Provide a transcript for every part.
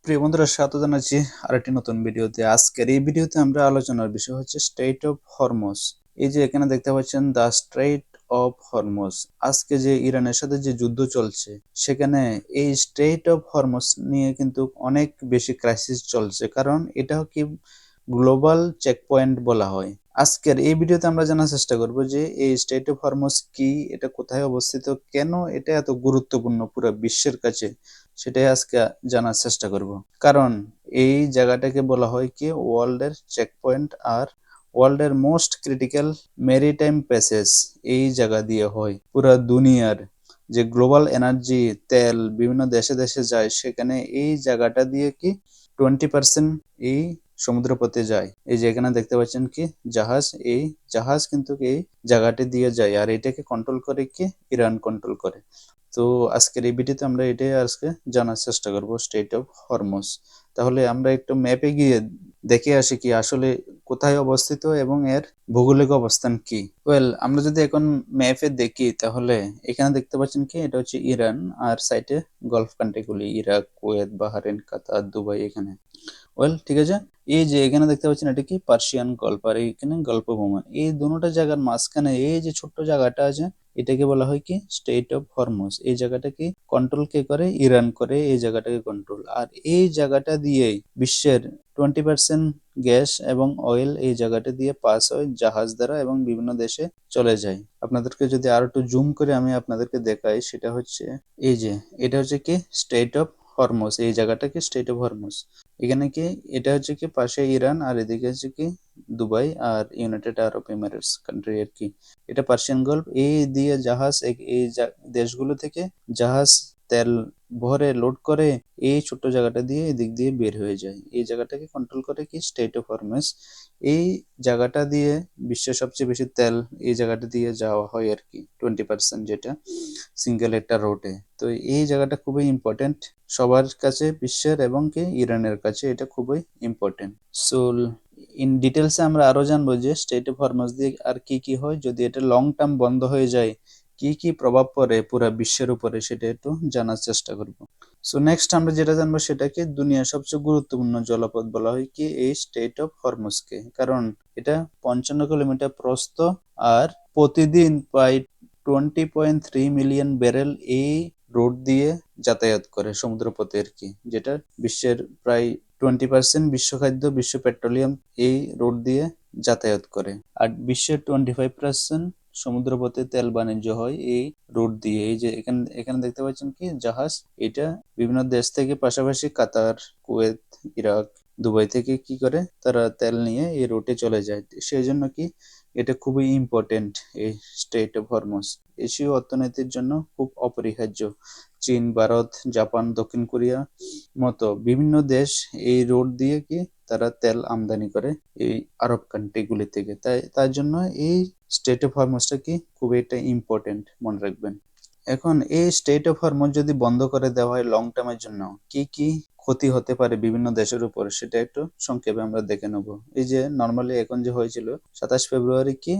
প্রিয় বন্ধুরা, স্বাগত জানাচ্ছি আরেকটি নতুন ভিডিওতে। আজকের এই ভিডিওতে আমরা আলোচনার বিষয় হচ্ছে স্ট্রেইট অফ হরমুজ। এই যে এখানে দেখতে পাচ্ছেন দ্য স্ট্রেইট অফ হরমুজ। আজকে যে ইরানের সাথে যে যুদ্ধ চলছে, সেখানে এই স্ট্রেইট অফ হরমুজ নিয়ে কিন্তু অনেক বেশি ক্রাইসিস চলছে, কারণ এটা কি গ্লোবাল চেক পয়েন্ট বলা হয়। আজকের এই ভিডিওতে আমরা জানার চেষ্টা করব যে এই স্ট্রেইট অফ হরমুজ কি, এটা কোথায় অবস্থিত, কেন এটা এত গুরুত্বপূর্ণ পুরো বিশ্বের কাছে, সেটাই আজকে জানার চেষ্টা করব। কারণ এই জায়গাটাকে বলা হয় কি ওয়ার্ল্ডের চেক পয়েন্ট, আর ওয়ার্ল্ডের মোস্ট ক্রিটিক্যাল মেরিটাইম প্যাসেজ এই জায়গা দিয়ে হয়। পুরো দুনিয়ার যে গ্লোবাল এনার্জি, তেল বিভিন্ন দেশে দেশে যায়, সেখানে এই জায়গাটা দিয়ে কি 20% এই সমুদ্রপথে যায়। এই যে এখানে দেখতে পাচ্ছেন কি জাহাজ, এই জাহাজ কিন্তু এই জায়গাটি দিয়ে যায়, আর এটাকে কন্ট্রোল করে কি ইরান কন্ট্রোল করে। তো আজকের এই ভিডিওতে আমরা এটাই আজকে জানার চেষ্টা করব, স্ট্রেইট অফ হরমুজ। তাহলে আমরা একটু ম্যাপে গিয়ে দেখে আসি কি আসলে কোথায় অবস্থিত এবং এর ভৌগোলিক অবস্থান কি। আমরা যদি এখন ম্যাপে দেখি, তাহলে এখানে দেখতে পাচ্ছেন কি এটা হচ্ছে ইরান, আর সাইডে গলফ কান্ট্রিগুলি ইরাক, কুয়েত, বাহরাইন, কাতার, দুবাই। এখানে ঠিক আছে। এই যে এখানে দেখতে পাচ্ছেন এটা কি পার্সিয়ান গল্ফ, আর এখানে গল্প ভূমি। এই দুটোটা জায়গার মাঝখানে এই যে ছোট্ট জায়গাটা আছে, এটাকে বলা হয় কি স্ট্রেইট অফ হরমুজ। এই জায়গাটাকে কন্ট্রোল কে করে? ইরান করে এই জায়গাটাকে কন্ট্রোল। আর এই জায়গাটা দিয়েই বিশ্বের 20% গ্যাস এবং অয়েল এই জায়গাটা দিয়ে পাস হয় জাহাজ দ্বারা এবং বিভিন্ন দেশে চলে যায়। আপনাদেরকে যদি আরো একটু জুম করে আমি আপনাদেরকে দেখাই, সেটা হচ্ছে এই যে এটা হচ্ছে কি স্ট্রেইট অফ হরমুজ। এই জায়গাটাকে স্ট্রেইট অফ হরমুজ। এখানে কি এটা হচ্ছে কি পাশে ইরান, আর এদিকে হচ্ছে কি দুবাই আর ইউনাইটেড আরব এমিরেটস কান্ট্রি আর কি। এটা পার্সিয়ান গল্ফ। এই দিয়ে জাহাজ এই দেশগুলো থেকে জাহাজ তেল ভরে লোড করে এই ছোট্ট জায়গাটা দিয়ে এদিক দিয়ে বের হয়ে যায়। এই জায়গাটাকে কন্ট্রোল করে কি স্ট্রেইট অফ হরমুজ। এই জায়গাটা দিয়ে বিশ্বের সবচেয়ে বেশি তেল এই জায়গাটা দিয়ে যাওয়া হয় আর কি, 20%, যেটা সিঙ্গেল একটা রোডে। তো এই জায়গাটা খুবই ইম্পর্টেন্ট সবার কাছে, বিশ্বের এবং কি ইরানের কাছে এটা খুবই ইম্পর্টেন্ট। সো ইন ডিটেলসে আমরা আরো জানবো যে স্ট্রেইট অফ হরমুজ দিয়ে আর কি কি হয়, যদি এটা লং টার্ম বন্ধ হয়ে যায় কি কি প্রভাব পড়ে পুরো বিশ্বের উপরে, সেটা একটু জানার চেষ্টা করব। সো নেক্সট আমরা যেটা জানবো সেটাকে দুনিয়ার সবচেয়ে গুরুত্বপূর্ণ জলপথ বলা হয় কি এই স্ট্রেইট অফ হরমুজকে, কারণ এটা 55 কিলোমিটার প্রস্থ, আর প্রতিদিন প্রায় 20.3 মিলিয়ন ব্যারেল এই রোড দিয়ে যাতায়াত করে সমুদ্রপথে আর কি, যেটা বিশ্বের প্রায় 20% বিশ্ব খাদ্য, বিশ্ব পেট্রোলিয়াম এই রোড দিয়ে যাতায়াত করে। আর বিশ্বের 25% সমুদ্রপথে তেল বাণিজ্য হয় এই রুট দিয়ে। এই যে এখানে এখানে দেখতে পাচ্ছেন কি জাহাজ, এটা বিভিন্ন দেশ থেকে, পাশাপাশি কাতার, কুয়েত, ইরাক, দুবাই থেকে কি করে তারা তেল নিয়ে এই রুটে চলে যায়। সেই জন্য কি এটা খুবই ইম্পর্টেন্ট। এই স্ট্রেইট অফ হরমুজ এশীয় অর্থনীতির জন্য খুব অপরিহার্য। চীন, ভারত, জাপান, দক্ষিণ কোরিয়া মতো বিভিন্ন দেশ এই রোড দিয়ে কি তারা তেল আমদানি করে এই আরব কান্ট্রি গুলি থেকে। তার জন্য এই স্ট্রেইট অফ হরমুজটা কি খুবই একটা ইম্পর্টেন্ট, মনে রাখবেন। এখন এই স্ট্রেইট অফ হরমুজ যদি বন্ধ করে দেওয়া হয় লং টার্মের জন্য, কি কি ক্ষতি হতে পারে বিভিন্ন দেশের উপর, সেটা একটু সংক্ষেপে আমরা দেখে নেব। এই যে নর্মালি এখন যে হয়েছিল 27 ফেব্রুয়ারি কি,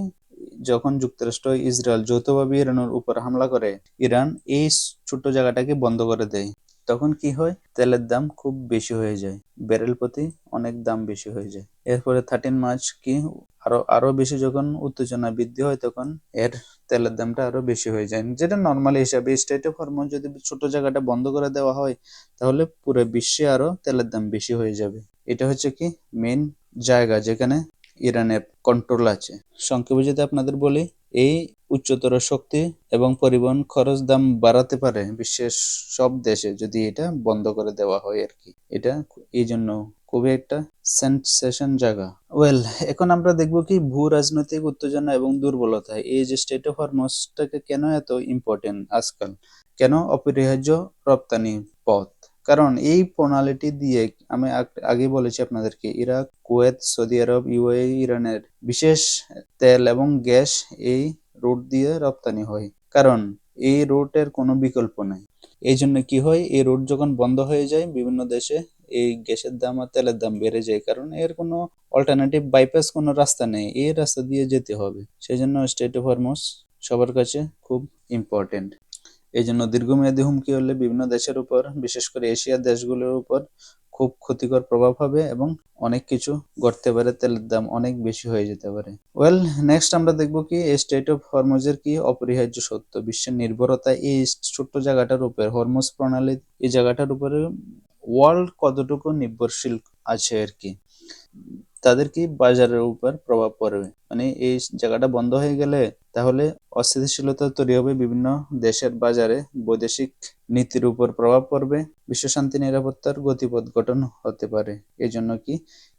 যখন যুক্তরাষ্ট্র ইসরায়েল যৌথভাবে ইরানের উপর হামলা করে, ইরান এই ছোট্ট জায়গাটাকে বন্ধ করে দেয়। তখন কি হয়, তেলের দাম খুব বেশি হয়ে যায়, ব্যারেল প্রতি অনেক দাম বেশি হয়ে যায়। এরপরে 13 মার্চ কি আরো আরো বেশি যখন উত্তেজনা বৃদ্ধি হয়, তখন এর তেলের দামটা আরো বেশি হয়ে যায়, যেটা নর্মালি হিসাবে। স্ট্রেইট অফ হরমুজ যদি ছোট জায়গাটা বন্ধ করে দেওয়া হয়, তাহলে পুরো বিশ্বে আরো তেলের দাম বেশি হয়ে যাবে। এটা হচ্ছে কি মেইন জায়গা যেখানে ইরানের কন্ট্রোল আছে। সংক্ষেপে যদি আপনাদের বলি, এই উচ্চতর শক্তি এবং পরিবহন খরচ দাম বাড়াতে পারে বিশ্বের সব দেশে যদি এটা বন্ধ করে দেওয়া হয় আর কি। এটা এই জন্য খুবই একটা সেন্সেশন জায়গা। এখন আমরা দেখবো কি ভূ রাজনৈতিক উত্তেজনা এবং দুর্বলতা। এই যে স্টেট অফ হরমুজটাকে কেন এত ইম্পর্টেন্ট আজকাল, কেন অপরিহার্য রপ্তানি পথ? কারণ এই প্রণালীটি দিয়ে আমি আগে বলেছি আপনাদেরকে, ইরাক, কুয়েত, সৌদি আরব, ইউএই, ইরানের বিশেষ তেল এবং গ্যাস এই রুট দিয়ে রপ্তানি হয়, কারণ এই রুটের কোনো বিকল্প নাই। এই জন্য কি হয়, এই রুট যখন বন্ধ হয়ে যায় বিভিন্ন দেশে, এই গ্যাসের দাম আর তেলের দাম বেড়ে যায়, কারণ এর কোনো অল্টারনেটিভ বাইপাস কোনো রাস্তা নেই, এই রাস্তা দিয়ে যেতে হবে। সেই জন্য স্ট্রেইট অফ হরমুজ সবার কাছে খুব ইম্পর্টেন্ট। এই জন্য দীর্ঘমেয়াদী হুমকি হলে বিভিন্ন দেশের উপর, বিশেষ করে এশিয়ার দেশগুলোর উপর খুব ক্ষতিকর প্রভাব হবে এবং অনেক কিছু ঘটতে পারে, তেলের দাম অনেক বেশি হয়ে যেতে পারে। ওয়েল, নেক্সট আমরা দেখব কি স্টেট অফ হরমুজের কি অপরিহার্য সত্য, বিশ্বের নির্ভরতা এই ছোট্ট জায়গাটার উপর, হরমুজ প্রণালী এই জায়গাটার উপরে ওয়ার্ল্ড কতটুকু নির্ভরশীল আছে আর কি, তাদের কি বাজারের উপর প্রভাব পড়বে। মানে এই জায়গাটা বন্ধ হয়ে গেলে তাহলে অস্থিতিশীলতা তৈরি হবে, বিভিন্ন দেশের বাজারে বৈদেশিক নীতির উপর প্রভাব পড়বে, বিশ্ব শান্তি নিরাপত্তার গতিপথ গঠন হতে পারে। এই জন্য কি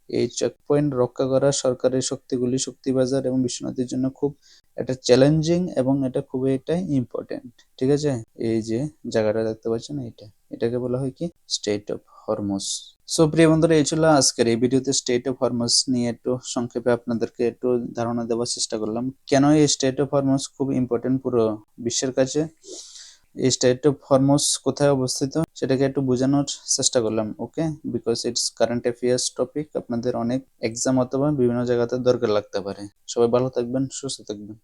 এই চেকপয়েন্ট রক্ষা করা সরকারের শক্তিগুলি, শক্তিবাজার এবং বিশ্বনীতির জন্য খুব একটা চ্যালেঞ্জিং এবং এটা খুবই একটা ইম্পর্টেন্ট। ঠিক আছে, এই যে জায়গাটা দেখতে পাচ্ছেন এটাকে বলা হয় কি স্টেট অফ হরমুজ। সো প্রিয় বন্ধুরা, এই ছিল আজকের এই ভিডিওতে স্টেট অফ হরমুজ নিয়ে একটু সংক্ষেপে আপনাদেরকে একটু ধারণা দেওয়ার চেষ্টা করলাম, কেন এই স্টেট অফ হরমুজ খুব ইম্পর্টেন্ট পুরো বিশ্বের কাছে, এই স্টেট অফ হরমুজ কোথায় অবস্থিত সেটাকে একটু বোঝানোর চেষ্টা করলাম। Okay, because it's current affairs topic, আপনাদের অনেক এক্সাম অথবা বিভিন্ন জায়গাতে দরকার লাগতে পারে। সবাই ভালো থাকবেন, সুস্থ থাকবেন।